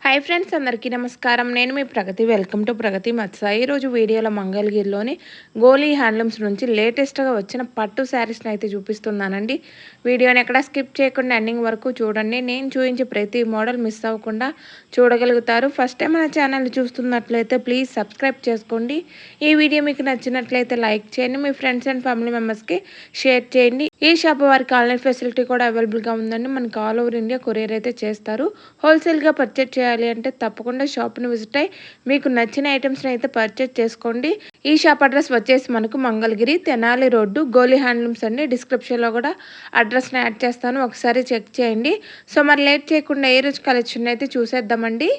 Hi friends, అందరికీ నమస్కారం. నేను మీ ప్రగతి. వెల్కమ్ టు ప్రగతి మత్స. ఈరోజు వీడియోలో మంగళగిరిలోని గోలీ హ్యాండ్లూమ్స్ నుంచి లేటెస్ట్గా వచ్చిన పట్టు శారీస్ని అయితే చూపిస్తున్నానండి. వీడియోని ఎక్కడ స్కిప్ చేయకుండా ఎండింగ్ వరకు చూడండి. నేను చూపించే ప్రతి మోడల్ మిస్ అవ్వకుండా చూడగలుగుతారు. ఫస్ట్ టైం మన ఛానల్ చూస్తున్నట్లయితే ప్లీజ్ సబ్స్క్రైబ్ చేసుకోండి. ఈ వీడియో మీకు నచ్చినట్లయితే లైక్ చేయండి. మీ ఫ్రెండ్స్ అండ్ ఫ్యామిలీ మెంబర్స్కి షేర్ చేయండి. ఈ షాప్ వారికి ఆన్లైన్ ఫెసిలిటీ కూడా అవైలబుల్గా ఉందండి. మనకి ఆల్ ఓవర్ ఇండియా కొరియర్ అయితే చేస్తారు. హోల్సేల్గా పర్చేజ్ చేయాలి అంటే తప్పకుండా షాప్ని విజిట్ అయ్యి మీకు నచ్చిన ఐటమ్స్ని అయితే పర్చేజ్ చేసుకోండి. ఈ షాప్ అడ్రస్ వచ్చేసి మనకు మంగళగిరి తెనాలి రోడ్డు గోలీ హ్యాండ్లూమ్స్ అండి. డిస్క్రిప్షన్లో కూడా అడ్రస్ని యాడ్ చేస్తాను, ఒకసారి చెక్ చేయండి. సో మరి లేట్ చేయకుండా ఏ రోజు కలెక్షన్ అయితే చూసేద్దామండి.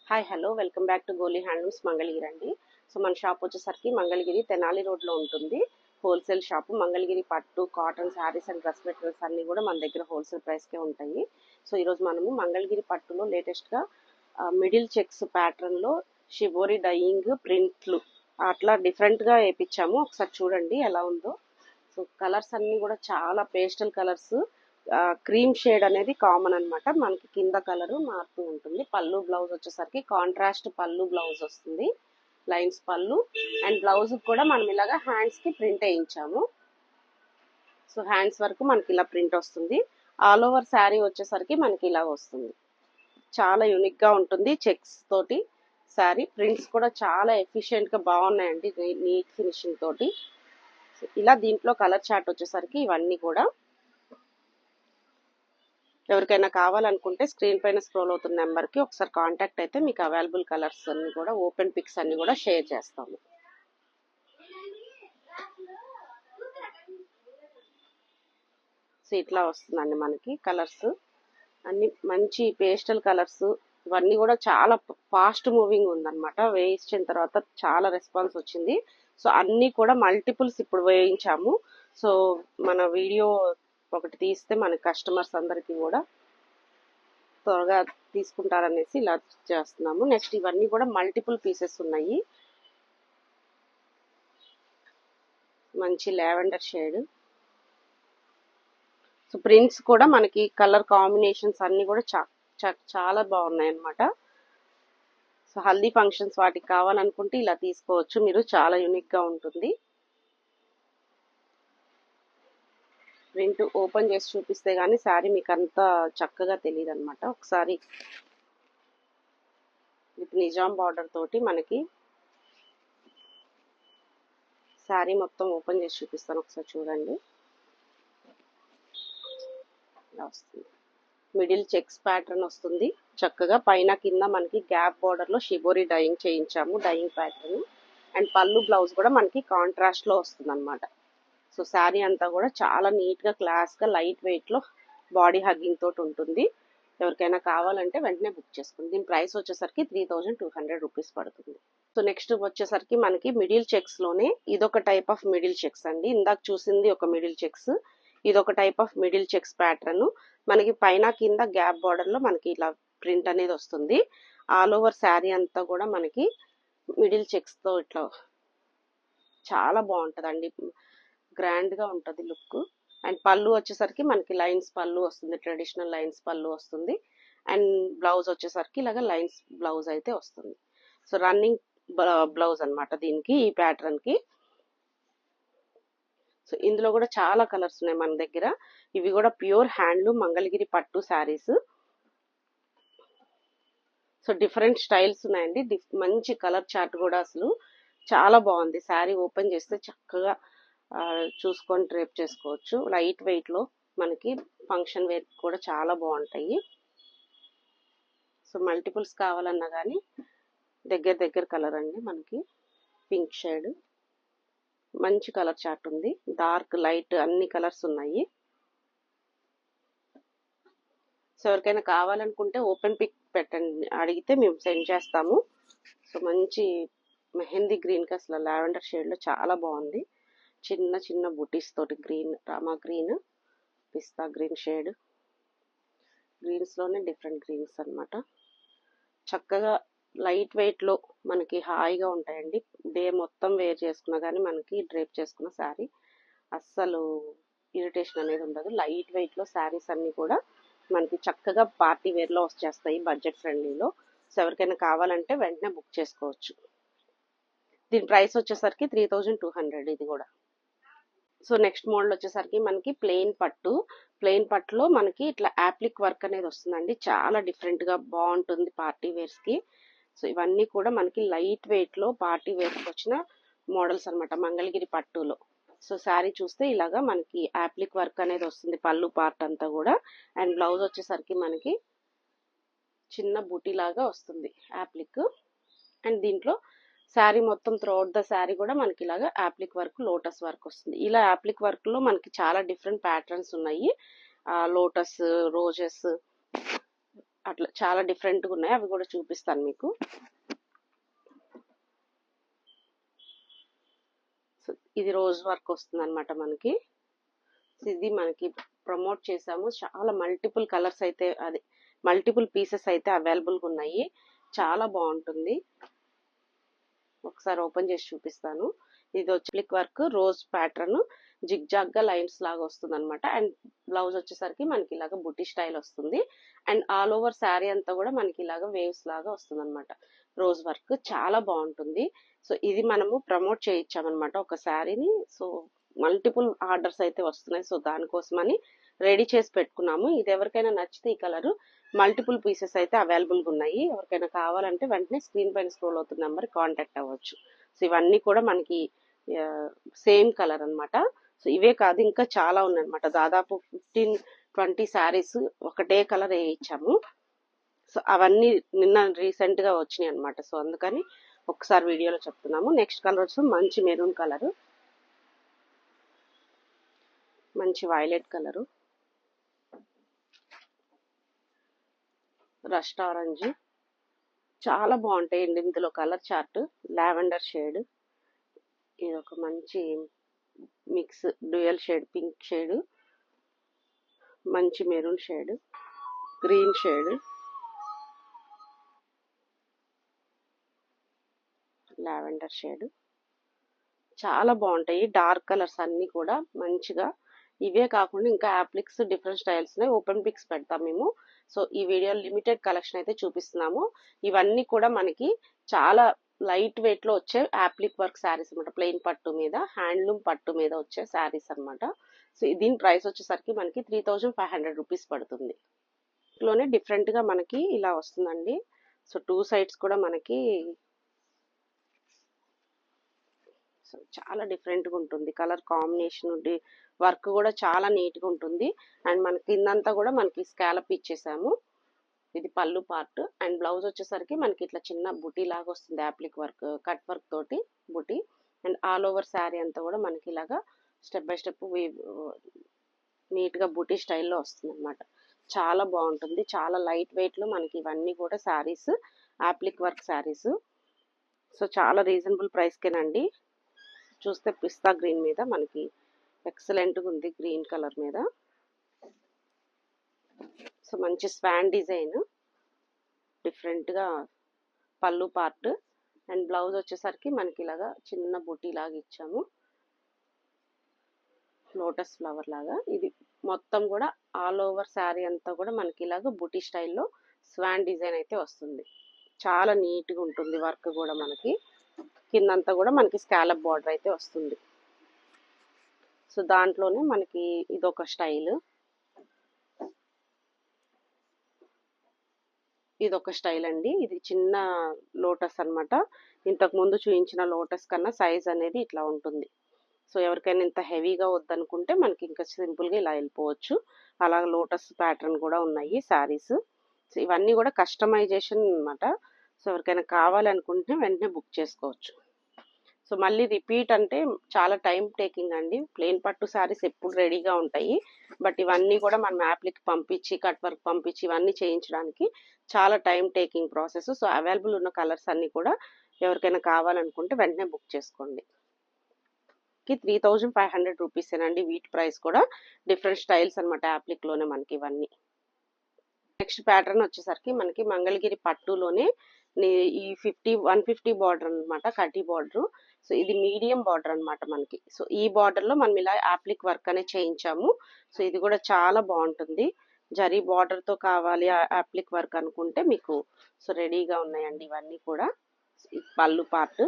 Hi hello welcome back to Goli handlooms Mangalagiri అండి. సో మన షాప్ వచ్చేసరికి మంగళగిరి తెనాలి రోడ్లో ఉంటుంది. Wholesale shop. మంగళగిరి పట్టు, cotton sarees and dress materials అన్నీ కూడా మన దగ్గర హోల్సేల్ ప్రైస్కే ఉంటాయి. సో ఈరోజు మనము మంగళగిరి పట్టులో లేటెస్ట్గా మిడిల్ చెక్స్ ప్యాటర్న్లో షిబోరి డయింగ్ ప్రింట్లు అట్లా డిఫరెంట్గా వేయించాము. ఒకసారి చూడండి ఎలా ఉందో. సో కలర్స్ అన్నీ కూడా చాలా పేస్టల్ కలర్స్. క్రీమ్ షేడ్ అనేది కామన్ అనమాట. మనకి కింద కలరు మారుతూ ఉంటుంది. పళ్ళు బ్లౌజ్ వచ్చేసరికి కాంట్రాస్ట్ పళ్ళు బ్లౌజ్ వస్తుంది, లైన్స్ పళ్ళు. అండ్ బ్లౌజ్ కూడా మనం ఇలాగా హ్యాండ్స్ కి ప్రింట్ వేయించాము. సో హ్యాండ్స్ వరకు మనకి ఇలా ప్రింట్ వస్తుంది. ఆల్ ఓవర్ శారీ వచ్చేసరికి మనకి ఇలా వస్తుంది. చాలా యూనిక్ గా ఉంటుంది చెక్స్ తోటి శారీ. ప్రింట్స్ కూడా చాలా ఎఫిషియెంట్ గా బాగున్నాయండి, నీట్ ఫినిషింగ్ తోటి. ఇలా దీంట్లో కలర్ చార్ట్ వచ్చేసరికి ఇవన్నీ కూడా ఎవరికైనా కావాలనుకుంటే స్క్రీన్ పైన స్క్రోల్ అవుతున్న నెంబర్కి ఒకసారి కాంటాక్ట్ అయితే మీకు అవైలబుల్ కలర్స్ అన్ని కూడా ఓపెన్ పిక్స్ అన్ని కూడా షేర్ చేస్తాము. సో ఇట్లా వస్తుందండి మనకి కలర్స్ అన్ని మంచి పేస్టల్ కలర్స్. ఇవన్నీ కూడా చాలా ఫాస్ట్ మూవింగ్ ఉందన్నమాట. వేయించిన తర్వాత చాలా రెస్పాన్స్ వచ్చింది. సో అన్నీ కూడా మల్టిపుల్స్ ఇప్పుడు వేయించాము. సో మన వీడియో ఒకటి తీస్తే మన కస్టమర్స్ అందరికీ కూడా త్వరగా తీసుకుంటారనేసి ఇలా చేస్తున్నాము. నెక్స్ట్ ఇవన్నీ కూడా మల్టిపుల్ పీసెస్ ఉన్నాయి. మంచి లావెండర్ షేడ్. సో ప్రింట్స్ కూడా మనకి కలర్ కాంబినేషన్స్ అన్ని కూడా చాలా బాగున్నాయి అన్నమాట. సో హల్దీ ఫంక్షన్స్ వాటికి కావాలనుకుంటే ఇలా తీసుకోవచ్చు మీరు. చాలా యూనిక్ గా ఉంటుంది. ప్రింట్ ఓపెన్ చేసి చూపిస్తే గానీ శారీ మీకు అంత చక్కగా తెలియదు అనమాట. ఒకసారి విత్ నిజాం బార్డర్ తోటి మనకి శారీ మొత్తం ఓపెన్ చేసి చూపిస్తాను, ఒకసారి చూడండి. ఇలా వస్తుంది. మిడిల్ చెక్స్ ప్యాటర్న్ వస్తుంది చక్కగా. పైన కింద మనకి గ్యాప్ బార్డర్ లో షిబోరి డయింగ్ చేయించాము, డయింగ్ ప్యాటర్న్. అండ్ పళ్ళు బ్లౌజ్ కూడా మనకి కాంట్రాస్ట్ లో వస్తుంది అనమాట. సో శారీ అంతా కూడా చాలా నీట్ గా క్లాస్ గా లైట్ వెయిట్ లో బాడీ హగ్గింగ్ తోటి ఉంటుంది. ఎవరికైనా కావాలంటే వెంటనే బుక్ చేసుకోండి. దీని ప్రైస్ వచ్చేసరికి 3200 రూపీస్ పడుతుంది. సో నెక్స్ట్ వచ్చేసరికి మనకి మిడిల్ చెక్స్ లోనే ఇదొక టైప్ ఆఫ్ మిడిల్ చెక్స్ అండి. ఇందాక చూసింది ఒక మిడిల్ చెక్స్, ఇదొక type of middle checks pattern. మనకి పైన కింద గ్యాప్ బార్డర్ లో మనకి ఇలా ప్రింట్ అనేది వస్తుంది. ఆల్ ఓవర్ శారీ అంతా కూడా మనకి మిడిల్ చెక్స్ తో ఇట్లా చాలా బాగుంటదండి, గ్రాండ్ గా ఉంటది లుక్. అండ్ పళ్ళు వచ్చేసరికి మనకి లైన్స్ పళ్ళు వస్తుంది, ట్రెడిషనల్ లైన్స్ పళ్ళు వస్తుంది. అండ్ బ్లౌజ్ వచ్చేసరికి ఇలాగ లైన్స్ బ్లౌజ్ అయితే వస్తుంది. సో రన్నింగ్ బ్లౌజ్ అన్నమాట దీనికి, ఈ ప్యాటర్న్ కి. సో ఇందులో కూడా చాలా కలర్స్ ఉన్నాయి మన దగ్గర. ఇవి కూడా ప్యూర్ హ్యాండ్లూమ్ మంగళగిరి పట్టు శారీస్. సో డిఫరెంట్ స్టైల్స్ ఉన్నాయండి. మంచి కలర్ చార్ట్ కూడా అసలు చాలా బాగుంది. శారీ ఓపెన్ చేస్తే చక్కగా చూసుకొని డ్రేప్ చేసుకోవచ్చు. లైట్ వెయిట్ లో మనకి ఫంక్షన్ వేర్ కూడా చాలా బాగుంటాయి. సో మల్టిపుల్స్ కావాలన్నా కానీ దగ్గర కలర్ అండి. మనకి పింక్ షేడ్ మంచి కలర్ చార్ట్ ఉంది. డార్క్ లైట్ అన్ని కలర్స్ ఉన్నాయి. సో ఎవరికైనా కావాలనుకుంటే ఓపెన్ పిక్ పెట్టండి, అడిగితే మేము సెండ్ చేస్తాము. సో మంచి మెహందీ గ్రీన్ కి అసలు లావెండర్ షేడ్ లో చాలా బాగుంది. చిన్న చిన్న బుటీస్ తోటి గ్రీన్, రామా గ్రీన్, పిస్తా గ్రీన్ షేడ్. గ్రీన్స్ లోనే డిఫరెంట్ గ్రీన్స్ అన్నమాట. చక్కగా లైట్ వెయిట్ లో మనకి హాయిగా ఉంటాయండి. డే మొత్తం వేర్ చేసుకున్నా కానీ మనకి డ్రేప్ చేసుకున్న శారీ అస్సలు ఇరిటేషన్ అనేది ఉండదు. లైట్ వెయిట్లో శారీస్ అన్నీ కూడా మనకి చక్కగా పార్టీ వేర్లో వచ్చేస్తాయి బడ్జెట్ ఫ్రెండ్లీలో. సో ఎవరికైనా కావాలంటే వెంటనే బుక్ చేసుకోవచ్చు. దీని ప్రైస్ వచ్చేసరికి 3200 ఇది కూడా. సో నెక్స్ట్ మోడల్ వచ్చేసరికి మనకి ప్లెయిన్ పట్టులో మనకి ఇట్లా యాప్లిక్ వర్క్ అనేది వస్తుందండి. చాలా డిఫరెంట్ గా బాగుంటుంది పార్టీ వేర్స్ కి. సో ఇవన్నీ కూడా మనకి లైట్ వెయిట్ లో పార్టీ వేర్స్ వచ్చిన మోడల్స్ అన్నమాట మంగళగిరి పట్టులో. సో శారీ చూస్తే ఇలాగా మనకి యాప్లిక్ వర్క్ అనేది వస్తుంది పళ్ళు పార్ట్ అంతా కూడా. అండ్ బ్లౌజ్ వచ్చేసరికి మనకి చిన్న బూటీ లాగా వస్తుంది యాప్లిక్. అండ్ దీంట్లో శారీ మొత్తం త్రూఅవుట్ ద శారీ కూడా మనకి ఇలాగా యాప్లిక్ వర్క్ లోటస్ వర్క్ వస్తుంది. ఇలా యాప్లిక్ వర్క్ లో మనకి చాలా డిఫరెంట్ ప్యాటర్న్స్ ఉన్నాయి. లోటస్, రోజెస్ అట్లా చాలా డిఫరెంట్ గా ఉన్నాయి. అవి కూడా చూపిస్తాను మీకు. సో ఇది రోజ్ వర్క్ వస్తుంది అనమాట మనకి. ఇది మనకి ప్రమోట్ చేసాము. చాలా మల్టిపుల్ కలర్స్ అయితే అది మల్టిపుల్ పీసెస్ అయితే అవైలబుల్ గా ఉన్నాయి. చాలా బాగుంటుంది. ఒకసారి ఓపెన్ చేసి చూపిస్తాను. ఇది వచ్చి appliqué work rose pattern zigzag గా లైన్స్ లాగా వస్తుంది అనమాట. అండ్ బ్లౌజ్ వచ్చేసరికి మనకి ఇలాగ బుట్టి స్టైల్ వస్తుంది. అండ్ ఆల్ ఓవర్ శారీ అంతా కూడా మనకి ఇలాగ వేవ్స్ లాగా వస్తుంది అనమాట. రోజ్ వర్క్ చాలా బాగుంటుంది. సో ఇది మనము ప్రమోట్ చేయించామన్నమాట ఒక శారీని. సో మల్టిపుల్ ఆర్డర్స్ అయితే వస్తున్నాయి. సో దానికోసమని రెడీ చేసి పెట్టుకున్నాము. ఇది ఎవరికైనా నచ్చితే ఈ కలర్ మల్టిపుల్ పీసెస్ అయితే అవైలబుల్ గా ఉన్నాయి. ఎవరికైనా కావాలంటే వెంటనే స్క్రీన్ పైన స్క్రోల్ అవుతున్న నెంబర్ కాంటాక్ట్ అవ్వచ్చు. సో ఇవన్నీ కూడా మనకి సేమ్ కలర్ అన్నమాట. సో ఇవే కాదు ఇంకా చాలా ఉన్నాయన్నమాట. దాదాపు 15-20 శారీస్ ఒకటే కలర్ వేయించాము. సో అవన్నీ నిన్న రీసెంట్ గా వచ్చినాయి అన్నమాట. సో అందుకని ఒకసారి వీడియోలో చెప్తున్నాము. నెక్స్ట్ కలర్ వచ్చి మంచి మెరూన్ కలర్, మంచి వైలెట్ కలరు, రస్ట్ ఆరెంజ్ చాలా బాగుంటాయండి ఇందులో కలర్ చార్ట్. లావెండర్ షేడ్, ఇది ఒక మంచి mix dual shade pink shade, మంచి maroon shade, green shade, lavender shade చాలా బాగుంటాయి. డార్క్ కలర్స్ అన్ని కూడా మంచిగా. ఇవే కాకుండా ఇంకా యాప్లిక్స్ డిఫరెంట్ స్టైల్స్ ఓపెన్ పిక్స్ పెడతాం మేము. సో ఈ వీడియో లిమిటెడ్ కలెక్షన్ అయితే చూపిస్తున్నాము. ఇవన్నీ కూడా మనకి చాలా లైట్ వెయిట్ లో వచ్చే యాప్లిక్ వర్క్ శారీస్ అనమాట. ప్లెయిన్ పట్టు మీద హ్యాండ్లూమ్ పట్టు మీద వచ్చే శారీస్ అనమాట. సో దీని ప్రైస్ వచ్చేసరికి మనకి 3500 రూపీస్ పడుతుంది. ఇంట్లోనే డిఫరెంట్ గా మనకి ఇలా వస్తుందండి. సో 2 సైడ్స్ కూడా మనకి చాలా డిఫరెంట్ గా ఉంటుంది. కలర్ కాంబినేషన్ వర్క్ కూడా చాలా నీట్ గా ఉంటుంది. అండ్ మనకి కిందంతా కూడా మనకి స్కాలప్ ఇచ్చేసాము. ఇది పళ్ళు పార్ట్. అండ్ బ్లౌజ్ వచ్చేసరికి మనకి ఇట్లా చిన్న బుటీ లాగా వస్తుంది. యాప్లిక్ వర్క్ కట్ వర్క్ తోటి బుటీ. అండ్ ఆల్ ఓవర్ శారీ అంతా కూడా మనకి ఇలాగా స్టెప్ బై స్టెప్ నీట్ గా బుటీ స్టైల్లో వస్తుంది అనమాట. చాలా బాగుంటుంది. చాలా లైట్ వెయిట్ లో మనకి ఇవన్నీ కూడా saris appliqué work saris. So చాలా రీజనబుల్ ప్రైస్ కేనండి. చూస్తే పిస్తా గ్రీన్ మీద మనకి ఎక్సలెంట్ గా ఉంది. గ్రీన్ కలర్ మీద సో మంచి స్వాన్ డిజైన్ డిఫరెంట్ గా పళ్ళు పార్ట్. అండ్ బ్లౌజ్ వచ్చేసరికి మనకి ఇలాగా చిన్న బుటీ లాగా ఇచ్చాము, లోటస్ ఫ్లవర్ లాగా. ఇది మొత్తం కూడా ఆల్ ఓవర్ శారీ అంతా కూడా మనకి ఇలాగా బుటీ స్టైల్లో స్వాన్ డిజైన్ అయితే వస్తుంది. చాలా నీట్ గా ఉంటుంది వర్క్ కూడా. మనకి కిందంతా కూడా మనకి స్కాలప్ బార్డర్ అయితే వస్తుంది. సో దాంట్లోనే మనకి ఇదొక స్టైల్, ఇదొక స్టైల్ అండి. ఇది చిన్న లోటస్ అన్నమాట. ఇంతకు ముందు చూపించిన లోటస్ కన్నా సైజ్ అనేది ఇట్లా ఉంటుంది. సో ఎవరికైనా ఇంత హెవీగా వద్దనుకుంటే మనకి ఇంకా సింపుల్ గా ఇలా వెళ్ళిపోవచ్చు. అలా లోటస్ ప్యాటర్న్ కూడా ఉన్నాయి శారీస్. సో ఇవన్నీ కూడా కస్టమైజేషన్ అన్నమాట. సో ఎవరికైనా కావాలనుకుంటే వెంటనే బుక్ చేసుకోవచ్చు. సో మళ్ళీ రిపీట్ అంటే చాలా టైం టేకింగ్ అండి. ప్లెయిన్ పట్టు శారీస్ ఎప్పుడు రెడీగా ఉంటాయి. బట్ ఇవన్నీ కూడా మనం యాప్లిక్ పంపించి కట్ వర్క్ పంపించి ఇవన్నీ చేయించడానికి చాలా time taking process. So available ఉన్న కలర్స్ అన్ని కూడా ఎవరికైనా కావాలనుకుంటే వెంటనే బుక్ చేసుకోండి. 3500 రూపీసేనండి వీటి ప్రైస్ కూడా. డిఫరెంట్ స్టైల్స్ అనమాట యాప్లిక్ లోనే మనకి ఇవన్నీ. నెక్స్ట్ ప్యాటర్న్ వచ్చేసరికి మనకి మంగళగిరి పట్టులోనే ఈ 150 బార్డర్ అనమాట, కడ్డీ బార్డర్. సో ఇది మీడియం బార్డర్ అనమాట మనకి. సో ఈ బార్డర్ లో మనం ఇలా యాప్లిక్ వర్క్ అనేది చేయించాము. సో ఇది కూడా చాలా బాగుంటుంది. జరీ బార్డర్ తో కావాలి యాప్లిక్ వర్క్ అనుకుంటే మీకు సో రెడీగా ఉన్నాయండి ఇవన్నీ కూడా. పళ్ళు పార్ట్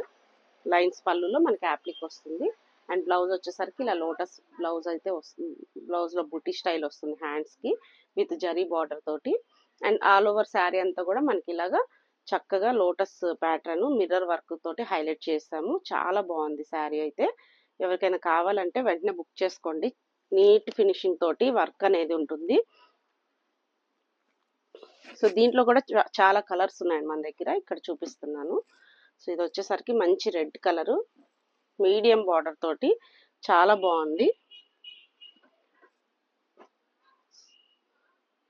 లైన్స్ పళ్ళులో మనకి యాప్లిక్ వస్తుంది. అండ్ బ్లౌజ్ వచ్చేసరికి ఇలా లోటస్ బ్లౌజ్ అయితే వస్తుంది. బ్లౌజ్ లో బుట్టి స్టైల్ వస్తుంది హ్యాండ్స్ కి విత్ జరీ బార్డర్ తోటి. అండ్ ఆల్ ఓవర్ శారీ అంతా కూడా మనకి ఇలాగా చక్కగా లోటస్ ప్యాటర్న్ మిర్రర్ వర్క్ తోటి హైలైట్ చేసాము. చాలా బాగుంది శారీ అయితే. ఎవరికైనా కావాలంటే వెంటనే బుక్ చేసుకోండి. నీట్ ఫినిషింగ్ తోటి వర్క్ అనేది ఉంటుంది. సో దీంట్లో కూడా చాలా కలర్స్ ఉన్నాయండి మన దగ్గర, ఇక్కడ చూపిస్తున్నాను. సో ఇది వచ్చేసరికి మంచి రెడ్ కలర్ మీడియం బార్డర్ తోటి చాలా బాగుంది.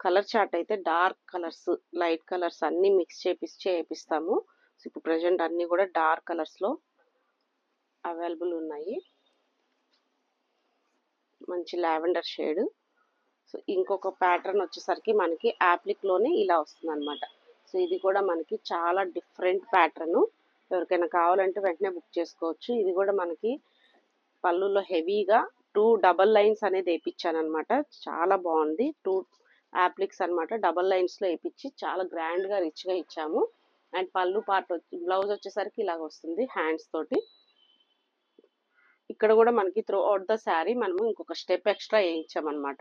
కలర్ చార్ట్ అయితే డార్క్ కలర్స్ లైట్ కలర్స్ అన్ని మిక్స్ చేపిస్తాము. సో ఇప్పుడు ప్రెసెంట్ అన్ని కూడా డార్క్ కలర్స్ లో అవైలబుల్ ఉన్నాయి. మంచి లావెండర్ షేడ్. సో ఇంకొక ప్యాటర్న్ వచ్చేసరికి మనకి యాప్లిక్ లోనే ఇలా వస్తుంది అనమాట. సో ఇది కూడా మనకి చాలా డిఫరెంట్ ప్యాటర్న్. ఎవరికైనా కావాలంటే వెంటనే బుక్ చేసుకోవచ్చు. ఇది కూడా మనకి పళ్ళులో హెవీగా 2 డబల్ లైన్స్ అనేది వేయించాను అనమాట. చాలా బాగుంది. 2 యాప్లిక్స్ అనమాట డబల్ లైన్స్ లో వేయించి చాలా గ్రాండ్ గా రిచ్ గా ఇచ్చాము. అండ్ పళ్ళు పార్ట్ బ్లౌజ్ వచ్చేసరికి ఇలాగ వస్తుంది హ్యాండ్స్ తోటి. ఇక్కడ కూడా మనకి త్రూ అవుట్ ద శారీ మనము ఇంకొక స్టెప్ ఎక్స్ట్రా వేయించామన్నమాట.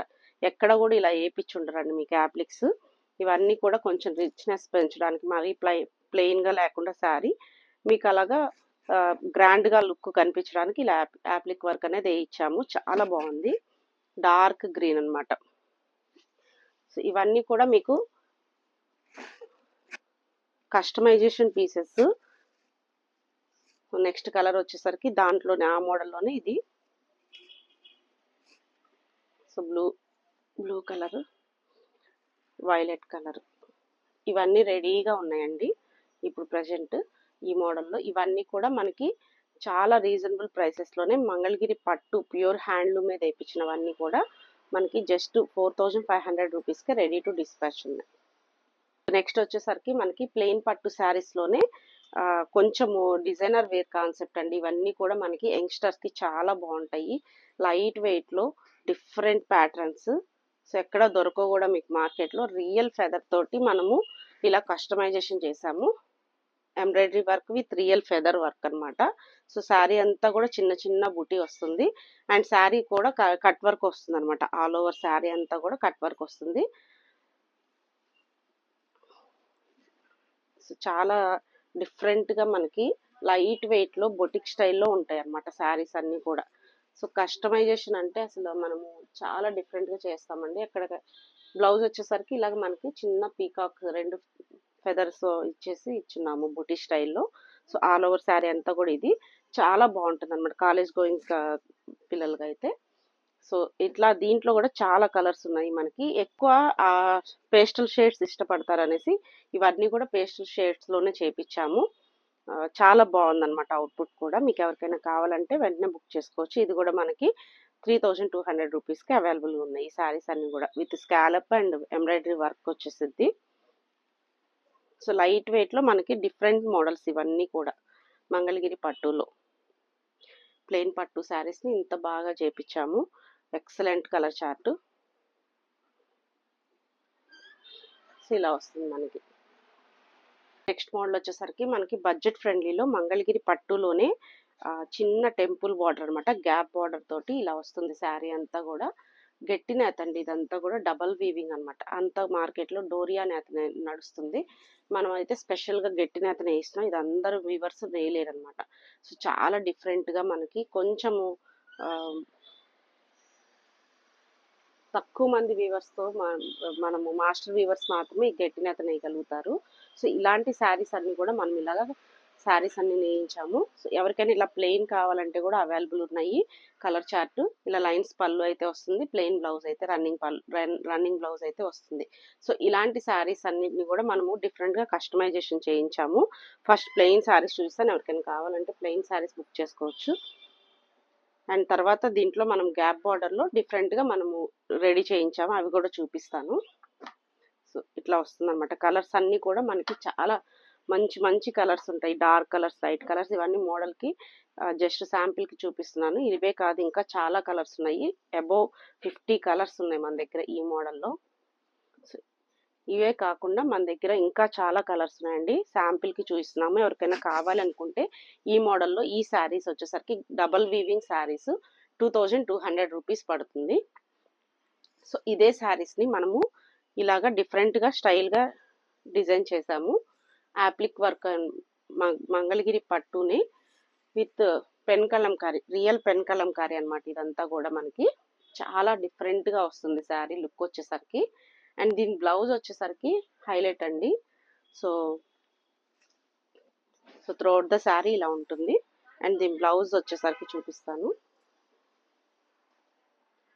ఎక్కడ కూడా ఇలా వేయించుండరండి మీకు యాప్లిక్స్. ఇవన్నీ కూడా కొంచెం రిచ్నెస్ పెంచడానికి, మరి ప్లెయిన్ గా లేకుండా శారీ మీకు అలాగా గ్రాండ్ గా లుక్ కనిపించడానికి ఇలా యాప్లిక్ వర్క్ అనేది వేయించాము. చాలా బాగుంది. డార్క్ గ్రీన్ అన్నమాట. సో ఇవన్నీ కూడా మీకు కస్టమైజేషన్ పీసెస్. నెక్స్ట్ కలర్ వచ్చేసరికి దాంట్లోనే ఆ మోడల్లోనే ఇది. So blue colour, violet colour ఇవన్నీ రెడీగా ఉన్నాయండి ఇప్పుడు ప్రజెంట్ ఈ మోడల్లో. ఇవన్నీ కూడా మనకి చాలా రీజనబుల్ ప్రైసెస్ లోనే మంగళగిరి పట్టు ప్యూర్ హ్యాండ్లూమ్ మీద వేయించినవన్నీ కూడా మనకి జస్ట్ 4500 రూపీస్కి రెడీ టు డిస్పాచ్ ఉన్నాయి. నెక్స్ట్ వచ్చేసరికి మనకి ప్లెయిన్ పట్టు శారీస్ లోనే కొంచెము డిజైనర్ వేర్ కాన్సెప్ట్ అండి. ఇవన్నీ కూడా మనకి యంగ్స్టర్స్ కి చాలా బాగుంటాయి. లైట్ వెయిట్ లో డిఫరెంట్ ప్యాటర్న్స్. సో ఎక్కడ దొరకవు కూడా మీకు మార్కెట్ లో. రియల్ ఫెదర్ తోటి మనము ఇలా కస్టమైజేషన్ చేసాము. Embroidery work with real feather work అన్నమాట. సో శారీ అంతా కూడా చిన్న చిన్న బుటీ వస్తుంది. అండ్ శారీ కూడా కట్ వర్క్ వస్తుంది అనమాట. ఆల్ ఓవర్ శారీ అంతా కూడా కట్ వర్క్ వస్తుంది. సో చాలా డిఫరెంట్ గా మనకి లైట్ వెయిట్ లో బొటిక్ స్టైల్లో ఉంటాయి అన్నమాట శారీస్ అన్ని కూడా. సో కస్టమైజేషన్ అంటే అసలు మనము చాలా డిఫరెంట్ గా చేస్తామండి. అక్కడ బ్లౌజ్ వచ్చేసరికి ఇలాగ మనకి చిన్న పీకాక్ 2 ఫెదర్స్ ఇచ్చున్నాము బుటీ స్టైల్లో. సో ఆల్ ఓవర్ శారీ అంతా కూడా ఇది చాలా బాగుంటుంది అనమాట కాలేజ్ గోయింగ్ పిల్లలకి అయితే. సో ఇట్లా దీంట్లో కూడా చాలా కలర్స్ ఉన్నాయి మనకి. ఎక్కువ పేస్టల్ షేడ్స్ ఇష్టపడతారు అనేసి ఇవన్నీ కూడా పేస్టల్ షేడ్స్ లోనే చేపించాము. చాలా బాగుందన్నమాట అవుట్పుట్ కూడా. మీకు ఎవరికైనా కావాలంటే వెంటనే బుక్ చేసుకోవచ్చు. ఇది కూడా మనకి 3200 రూపీస్కి అవైలబుల్గా ఉన్నాయి ఈ శారీస్ అన్ని కూడా with scallop and embroidery work వచ్చేసిద్ది. సో లైట్ వెయిట్ లో మనకి డిఫరెంట్ మోడల్స్ ఇవన్నీ కూడా మంగళగిరి పట్టులో ప్లెయిన్ పట్టు శారీస్ ని ఇంత బాగా చేపించాము. Excellent colour chart. సో ఇలా వస్తుంది మనకి. నెక్స్ట్ మోడల్ వచ్చేసరికి మనకి బడ్జెట్ ఫ్రెండ్లీలో మంగళగిరి పట్టులోనే చిన్న టెంపుల్ బార్డర్ అనమాట. గ్యాప్ బార్డర్ తోటి ఇలా వస్తుంది శారీ అంతా కూడా. గట్టి నేత అండి ఇదంతా కూడా, డబల్ వీవింగ్ అనమాట. అంతా మార్కెట్ లో డోరియా నేత నడుస్తుంది. మనం అయితే స్పెషల్ గా గట్టి నేతనే వేస్తున్నాం. ఇది అందరూ వీవర్స్ వేయలేరు అనమాట. సో చాలా డిఫరెంట్ గా మనకి కొంచెము తక్కువ మంది వీవర్స్ తో మనము మాస్టర్ వీవర్స్ మాత్రమే ఈ గట్టి నేత నేయగలుగుతారు. సో ఇలాంటి శారీస్ అన్ని కూడా మనం ఇలాగా శారీస్ అన్ని నేయించాము. సో ఎవరికైనా ఇలా ప్లెయిన్ కావాలంటే కూడా అవైలబుల్ ఉన్నాయి. కలర్ చార్ట్ ఇలా లైన్స్ పళ్ళు అయితే వస్తుంది. ప్లెయిన్ బ్లౌజ్ అయితే రన్నింగ్ బ్లౌజ్ అయితే వస్తుంది. సో ఇలాంటి శారీస్ అన్నిటిని కూడా మనము డిఫరెంట్ గా కస్టమైజేషన్ చేయించాము. ఫస్ట్ ప్లెయిన్ శారీస్ చూపిస్తాను. ఎవరికైనా కావాలంటే ప్లెయిన్ శారీస్ బుక్ చేసుకోవచ్చు. అండ్ తర్వాత దీంట్లో మనం గ్యాప్ బార్డర్ లో డిఫరెంట్ గా మనము రెడీ చేయించాము. అవి కూడా చూపిస్తాను. సో ఇట్లా వస్తుంది అనమాట. కలర్స్ అన్ని కూడా మనకి చాలా మంచి మంచి కలర్స్ ఉంటాయి, డార్క్ కలర్స్, లైట్ కలర్స్. ఇవన్నీ మోడల్కి జస్ట్ శాంపిల్కి చూపిస్తున్నాను. ఇవే కాదు, ఇంకా చాలా కలర్స్ ఉన్నాయి. అబోవ్ 50 కలర్స్ ఉన్నాయి మన దగ్గర ఈ మోడల్లో. ఇవే కాకుండా మన దగ్గర ఇంకా చాలా కలర్స్ ఉన్నాయండి, శాంపిల్కి చూపిస్తున్నాము. ఎవరికైనా కావాలనుకుంటే ఈ మోడల్లో ఈ శారీస్ వచ్చేసరికి డబల్ వీవింగ్ శారీస్ 2200 రూపీస్ పడుతుంది. సో ఇదే శారీస్ని మనము ఇలాగా డిఫరెంట్గా స్టైల్గా డిజైన్ చేసాము. యాప్లిక్ వర్క్ మంగళగిరి పట్టుని with pen Kalamkari, real pen Kalamkari అనమాట. ఇదంతా కూడా మనకి చాలా డిఫరెంట్గా వస్తుంది శారీ లుక్ వచ్చేసరికి. అండ్ దీని బ్లౌజ్ వచ్చేసరికి హైలైట్ అండి. సో త్రూఅవుట్ ద శారీ ఇలా ఉంటుంది. అండ్ దీని బ్లౌజ్ వచ్చేసరికి చూపిస్తాను.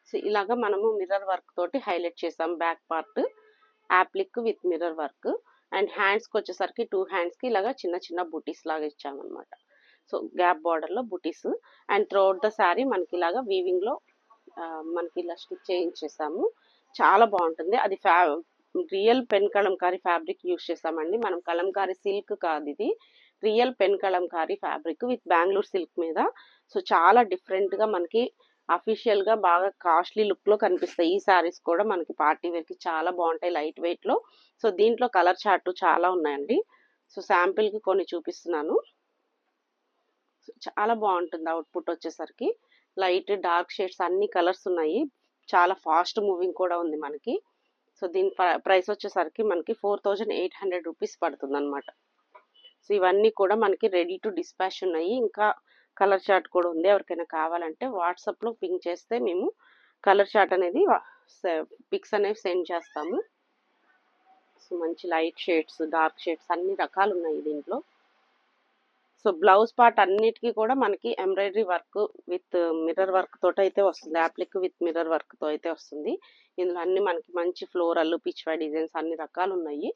సో ఇలాగా మనము మిర్రర్ వర్క్ తోటి హైలైట్ చేసాం. Back part appliqué with mirror work. And హ్యాండ్స్కి వచ్చేసరికి 2 హ్యాండ్స్కి ఇలాగా చిన్న చిన్న బుటీస్ లాగా ఇచ్చామన్నమాట. సో గ్యాప్ బార్డర్లో బుటీస్. అండ్ త్రూఅవుట్ ద శారీ మనకి ఇలాగా వీవింగ్లో మనకి ఇలా స్టిచ్ చేయించేసాము. చాలా బాగుంటుంది. అది real pen Kalamkari fabric use చేసామండి. మనం కలంకారీ సిల్క్ కాదు, ఇది real pen Kalamkari fabric with Bengaluru silk మీద. సో చాలా డిఫరెంట్గా మనకి అఫీషియల్గా బాగా కాస్ట్లీ లుక్లో కనిపిస్తాయి. ఈ శారీస్ కూడా మనకి పార్టీ వేర్కి చాలా బాగుంటాయి, లైట్ వెయిట్లో. సో దీంట్లో కలర్ చార్ట్ చాలా ఉన్నాయండి. సో శాంపిల్కి కొన్ని చూపిస్తున్నాను. చాలా బాగుంటుంది అవుట్పుట్ వచ్చేసరికి. లైట్ డార్క్ షేడ్స్ అన్ని కలర్స్ ఉన్నాయి. చాలా ఫాస్ట్ మూవింగ్ కూడా ఉంది మనకి. సో దీని ప్రైస్ వచ్చేసరికి మనకి 4800 రూపీస్ పడుతుంది అనమాట. సో ఇవన్నీ కూడా మనకి రెడీ టు డిస్పాచ్ ఉన్నాయి. ఇంకా కలర్ చార్ట్ కూడా ఉంది. ఎవరికైనా కావాలంటే వాట్సాప్లో పింక్ చేస్తే మేము కలర్ చార్ట్ అనేది పిక్స్ అనేవి సెండ్ చేస్తాము. సో మంచి లైట్ షేడ్స్, డార్క్ షేడ్స్ అన్ని రకాలు ఉన్నాయి దీంట్లో. సో బ్లౌజ్ పార్ట్ అన్నిటికీ కూడా మనకి embroidery work with mirror work తోటి అయితే వస్తుంది. యాప్లిక్ విత్ మిర్రర్ వర్క్ తో అయితే వస్తుంది. ఇందులో అన్ని మనకి మంచి ఫ్లోరల్, పిచ్వై డిజైన్స్ అన్ని రకాలు ఉన్నాయి.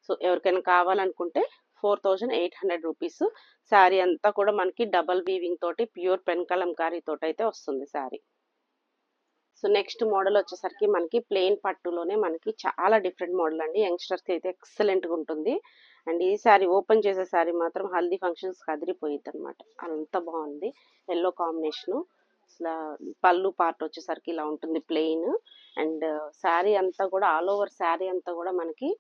సో ఎవరికైనా కావాలనుకుంటే 4800 రూపీస్. శారీ అంతా కూడా మనకి డబల్ వీవింగ్ తోటి ప్యూర్ పెన్ కలంకారీ తోటి అయితే వస్తుంది శారీ. సో నెక్స్ట్ మోడల్ వచ్చేసరికి మనకి ప్లెయిన్ పట్టులోనే మనకి చాలా డిఫరెంట్ మోడల్ అండి. యంగ్స్టర్స్కి అయితే ఎక్సలెంట్గా ఉంటుంది. అండ్ ఈ శారీ ఓపెన్ చేసే శారీ మాత్రం హల్దీ ఫంక్షన్స్కి అదిరిపోయింది అనమాట. అంత బాగుంది. Yellow combination. అసలు పళ్ళు పార్ట్ వచ్చేసరికి ఇలా ఉంటుంది ప్లెయిన్. అండ్ శారీ అంతా కూడా ఆల్ ఓవర్ శారీ అంతా కూడా మనకి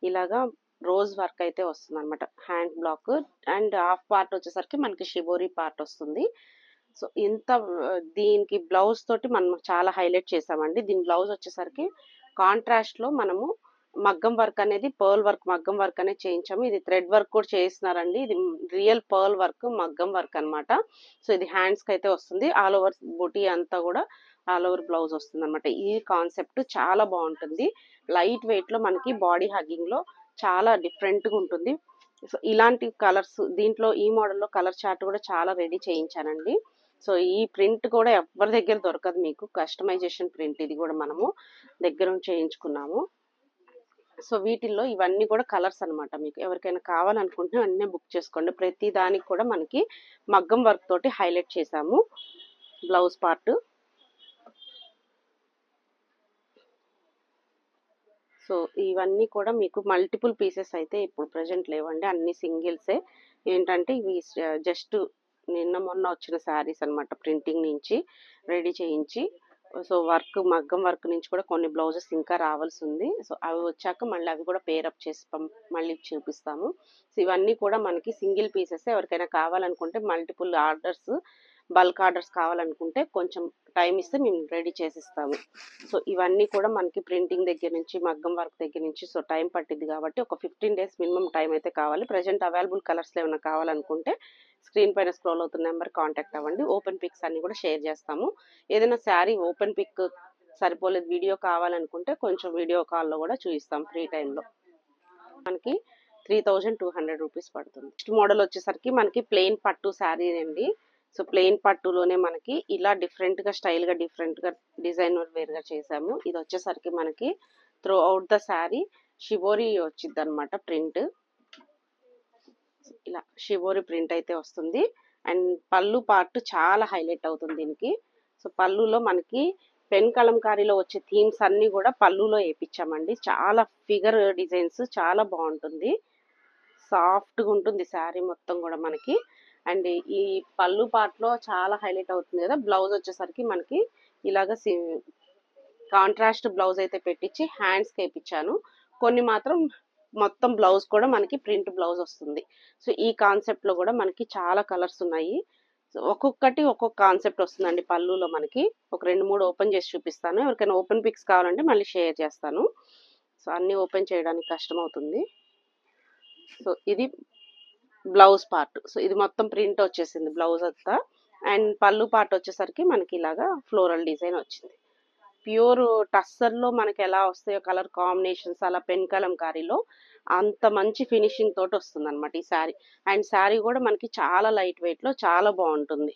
ఇలాగా రోజ్ వర్క్ అయితే వస్తుంది అనమాట. Hand black. And half part వచ్చేసరికి మనకి షిబోరి పార్ట్ వస్తుంది. సో ఇంత దీనికి బ్లౌజ్ తోటి మనం చాలా హైలైట్ చేసామండి. దీని బ్లౌజ్ వచ్చేసరికి కాంట్రాస్ట్ లో మనము మగ్గం వర్క్ అనేది పర్ల్ వర్క్, మగ్గం వర్క్ అనేది చేయించాము. ఇది థ్రెడ్ వర్క్ కూడా చేయిస్తున్నారండి. ఇది రియల్ పర్ల్ వర్క్, మగ్గం వర్క్ అనమాట. సో ఇది హ్యాండ్స్ కి అయితే వస్తుంది. ఆల్ ఓవర్ బూటీ అంతా కూడా ఆల్ ఓవర్ బ్లౌజ్ వస్తుంది అనమాట. ఈ కాన్సెప్ట్ చాలా బాగుంటుంది. లైట్ వెయిట్ లో మనకి బాడీ హగ్గింగ్ లో చాలా డిఫరెంట్ గా ఉంటుంది. సో ఇలాంటి కలర్స్ దీంట్లో ఈ మోడల్లో కలర్ చార్ట్ కూడా చాలా రెడీ చేయించానండి. సో ఈ ప్రింట్ కూడా ఎవరి దగ్గర దొరకదు మీకు. కస్టమైజేషన్ ప్రింట్ ఇది కూడా మనము దగ్గర చేయించుకున్నాము. సో వీటిల్లో ఇవన్నీ కూడా కలర్స్ అనమాట. మీకు ఎవరికైనా కావాలనుకుంటే అన్నీ బుక్ చేసుకోండి. ప్రతి దానికి కూడా మనకి మగ్గం వర్క్ తోటి హైలైట్ చేసాము బ్లౌజ్ పార్ట్. సో ఇవన్నీ కూడా మీకు మల్టిపుల్ పీసెస్ అయితే ఇప్పుడు ప్రజెంట్ లేవండి, అన్ని సింగిల్సే. ఏంటంటే ఇవి జస్ట్ నిన్న మొన్న వచ్చిన శారీస్ అనమాట, ప్రింటింగ్ నుంచి రెడీ చేయించి. సో వర్క్, మగ్గం వర్క్ నుంచి కూడా కొన్ని బ్లౌజెస్ ఇంకా రావాల్సి ఉంది. సో అవి వచ్చాక మళ్ళీ అవి కూడా పేరప్ చేసి మళ్ళీ చూపిస్తాము. సో ఇవన్నీ కూడా మనకి సింగిల్ పీసెస్. ఎవరికైనా కావాలనుకుంటే మల్టిపుల్ ఆర్డర్స్, బల్క్ ఆర్డర్స్ కావాలనుకుంటే కొంచెం టైం ఇస్తే మేము రెడీ చేసిస్తాము. సో ఇవన్నీ కూడా మనకి ప్రింటింగ్ దగ్గర నుంచి, మగ్గం వర్క్ దగ్గర నుంచి సో టైం పట్టింది కాబట్టి ఒక 15 days మినిమం టైం అయితే కావాలి. ప్రజెంట్ అవైలబుల్ కలర్స్ ఏమైనా కావాలనుకుంటే స్క్రీన్ పైన స్క్రోల్ అవుతున్న నెంబర్ కాంటాక్ట్ అవ్వండి. ఓపెన్ పిక్స్ అన్ని కూడా షేర్ చేస్తాము. ఏదైనా శారీ ఓపెన్ పిక్ సరిపోలేదు, వీడియో కావాలనుకుంటే కొంచెం వీడియో కాల్లో కూడా చూపిస్తాం ఫ్రీ టైంలో. మనకి 3200 రూపీస్ పడుతుంది. నెక్స్ట్ మోడల్ వచ్చేసరికి మనకి ప్లెయిన్ పట్టు శారీ అండి. సో ప్లెయిన్ పట్టులోనే మనకి ఇలా డిఫరెంట్ గా స్టైల్ గా డిఫరెంట్ గా డిజైన్ వేర్ గా చేసాము. ఇది వచ్చేసరికి మనకి through out the sari shibori వచ్చింది అనమాట ప్రింట్. ఇలా షిబోరి ప్రింట్ అయితే వస్తుంది. అండ్ పళ్ళు పార్ట్ చాలా హైలైట్ అవుతుంది దీనికి. సో పళ్ళులో మనకి పెన్ కలంకారీలో వచ్చే థీమ్స్ అన్ని కూడా పళ్ళులో వేయించామండి. చాలా ఫిగర్ డిజైన్స్ చాలా బాగుంటుంది. సాఫ్ట్గా ఉంటుంది శారీ మొత్తం కూడా మనకి. అండ్ ఈ పళ్ళు పార్ట్లో చాలా హైలైట్ అవుతుంది కదా. బ్లౌజ్ వచ్చేసరికి మనకి ఇలాగ కాంట్రాస్ట్ బ్లౌజ్ అయితే పెట్టించి హ్యాండ్స్కి వేయించాను. కొన్ని మాత్రం మొత్తం బ్లౌజ్ కూడా మనకి ప్రింట్ బ్లౌజ్ వస్తుంది. సో ఈ కాన్సెప్ట్లో కూడా మనకి చాలా కలర్స్ ఉన్నాయి. సో ఒక్కొక్కటి ఒక్కొక్క కాన్సెప్ట్ వస్తుందండి పళ్ళులో మనకి. ఒక 2-3 ఓపెన్ చేసి చూపిస్తాను. ఎవరికైనా ఓపెన్ పిక్స్ కావాలంటే మళ్ళీ షేర్ చేస్తాను. సో అన్నీ ఓపెన్ చేయడానికి కష్టం అవుతుంది. సో ఇది బ్లౌజ్ పార్ట్. సో ఇది మొత్తం ప్రింట్ వచ్చేసింది బ్లౌజ్ అంతా. అండ్ పళ్ళు పార్ట్ వచ్చేసరికి మనకి ఇలాగా ఫ్లోరల్ డిజైన్ వచ్చింది. ప్యూర్ టస్సర్లో మనకి ఎలా వస్తాయో కలర్ కాంబినేషన్స్ అలా పెన్ కలంకారీలో అంత మంచి ఫినిషింగ్ తోటి వస్తుంది అనమాట ఈ శారీ. అండ్ శారీ కూడా మనకి చాలా లైట్ వెయిట్ లో చాలా బాగుంటుంది.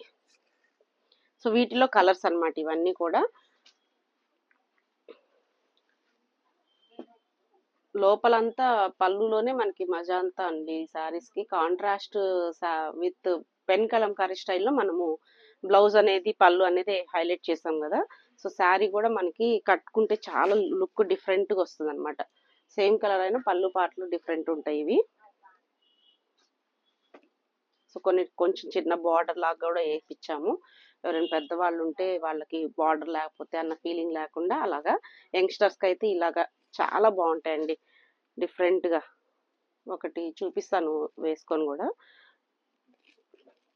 సో వీటిలో కలర్స్ అన్నమాట ఇవన్నీ కూడా. లోపలంతా పళ్ళులోనే మనకి మజా అంతా అండి ఈ శారీస్ కి. కాంట్రాస్ట్ విత్ పెన్ కలంకారీ స్టైల్లో మనము బ్లౌజ్ అనేది పళ్ళు అనేది హైలైట్ చేసాం కదా. సో శారీ కూడా మనకి కట్టుకుంటే చాలా లుక్ డిఫరెంట్ గా వస్తుంది అనమాట. సేమ్ కలర్ అయినా పళ్ళు పాటలు డిఫరెంట్ ఉంటాయి ఇవి. సో కొంచెం చిన్న బార్డర్ లాగా కూడా వేయించాము. ఎవరైనా పెద్దవాళ్ళు ఉంటే వాళ్ళకి బార్డర్ లేకపోతే అన్న ఫీలింగ్ లేకుండా అలాగా. యంగ్స్టర్స్ కి అయితే ఇలాగా చాలా బాగుంటాయండి డిఫరెంట్ గా. ఒకటి చూపిస్తాను వేసుకొని కూడా.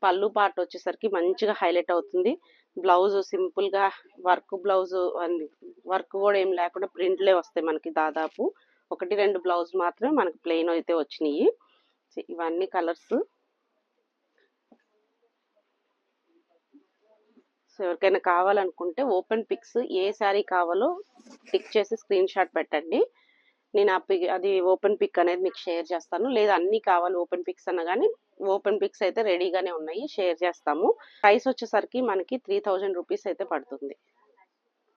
పళ్ళు పార్ట్ వచ్చేసరికి మంచిగా హైలైట్ అవుతుంది. బ్లౌజ్ సింపుల్ గా వర్క్ బ్లౌజ్ వర్క్ కూడా ఏం లేకుండా ప్రింట్లే వస్తాయి మనకి. దాదాపు 1-2 బ్లౌజ్ మాత్రమే మనకి ప్లెయిన్ అయితే వచ్చినాయి. ఇవన్నీ కలర్స్. సో ఎవరికైనా కావాలనుకుంటే ఓపెన్ పిక్స్ ఏ శారీ కావాలో టిక్ చేసి స్క్రీన్ షాట్ పెట్టండి. నేను అది ఓపెన్ పిక్ అనేది మీకు షేర్ చేస్తాను. లేదా అన్ని కావాలి ఓపెన్ పిక్స్ అన్న కానీ ఓపెన్ పిక్స్ అయితే రెడీగానే ఉన్నాయి, షేర్ చేస్తాము. ప్రైస్ వచ్చేసరికి మనకి 3000 రూపీస్ అయితే పడుతుంది.